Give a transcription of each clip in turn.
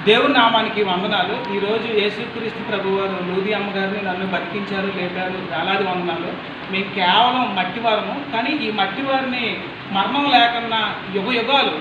దేవుని నామానికి వందనాలు. ఈరోజు యేసుక్రీస్తు ప్రభువారు లూది అమ్మగారిని నన్ను బతికించారు, లేపారు. వేలాది వందనాలు. మేము కేవలం మట్టివారము, కానీ ఈ మట్టివారిని మరణం లేకున్నా యుగ యుగాలు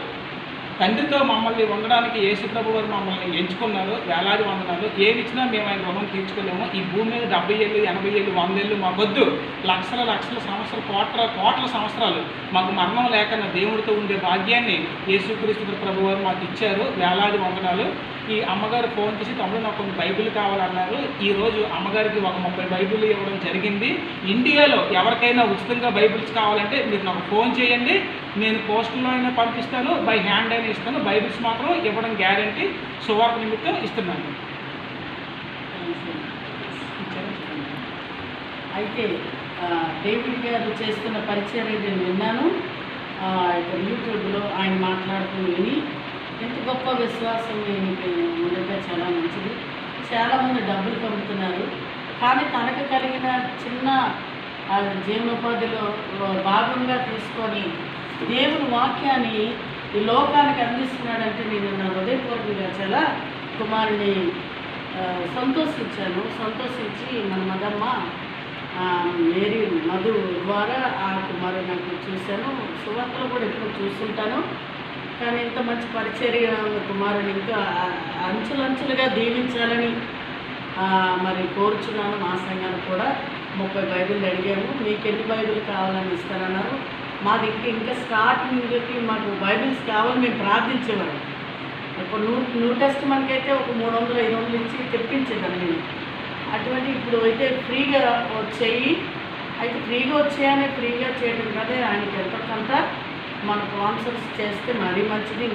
తండ్రితో మమ్మల్ని ఉండడానికి యేసు ప్రభువారు మమ్మల్ని ఎంచుకున్నారు. వేలాది వందనాలు. ఏమి ఇచ్చినా మేము ఆయన రుణం తీర్చుకోలేము. ఈ భూమి మీద 70 ఏళ్ళు, 80 ఏళ్ళు, 100 ఏళ్ళు మాకొద్దు. లక్షల లక్షల సంవత్సరాలు, కోట్ల సంవత్సరాలు మాకు మరణం లేకన్నా దేవుడితో ఉండే భాగ్యాన్ని యేసుక్రీస్తు ప్రభువారు మాకు ఇచ్చారు. వేలాది వందనాలు. ఈ అమ్మగారు ఫోన్ చేసి తమ్ముడు నాకు కొన్ని బైబిల్ కావాలన్నారు. ఈరోజు అమ్మగారికి ఒక 30 బైబిల్ ఇవ్వడం జరిగింది. ఇండియాలో ఎవరికైనా ఉచితంగా బైబిల్స్ కావాలంటే మీరు నాకు ఫోన్ చేయండి, నేను పోస్టులో అయినా పంపిస్తాను, బై హ్యాండ్ అయినా ఇస్తాను. బైబిల్స్ మాత్రం ఇవ్వడం గ్యారంటీ. సువార్త నిమిత్తం ఇస్తున్నాను. అయితే డేవిడ్ గారు చేస్తున్న పరిచయం నేను విన్నాను. యూట్యూబ్లో ఆయన మాట్లాడుతూ విని ఎంత గొప్ప విశ్వాసం ఉండగా చాలా మంచిది. చాలామంది డబ్బులు పంపుతున్నారు, కానీ తనకు కలిగిన చిన్న జీవనోపాధిలో భాగంగా తీసుకొని దేవుని వాక్యాన్ని ఈ లోకానికి అందిస్తున్నాడంటే నేను నా హృదయపూర్వకంగా చాలా కుమారుని సంతోషించి మన మదమ్మ మేరీ మధు ద్వారా ఆ కుమారుని నాకు చూశాను. సువార్తలు కూడా ఎప్పుడు చూస్తుంటాను. కానీ ఇంత మంచి పరిచర్య కుమారుని ఇంకా అంచులంచులుగా దీవించాలని మరి కోరుచున్నాను. మా సంఘాన్ని కూడా 30 బైబిల్ అడిగాము. మీకు ఎన్ని బైబిల్ కావాలని ఇస్తారన్నారు. మాది ఇంకా స్టార్టింగ్కి మాకు బైబిల్స్ కావాలని మేము ప్రార్థించేవాళ్ళం. ఇప్పుడు న్యూ టెస్ట్‌మెంట్‌కి అయితే ఒక 300-500 ఇచ్చి తెప్పించేదాన్ని నేను. అటువంటి ఇప్పుడు అయితే ఫ్రీగా వచ్చాయి. అయితే ఫ్రీగా వచ్చాయని ఫ్రీగా చేయడం కదా, ఆయనకి ఎంతో కొంత మన స్పాన్సర్స్ చేస్తే మరీ మంచిది.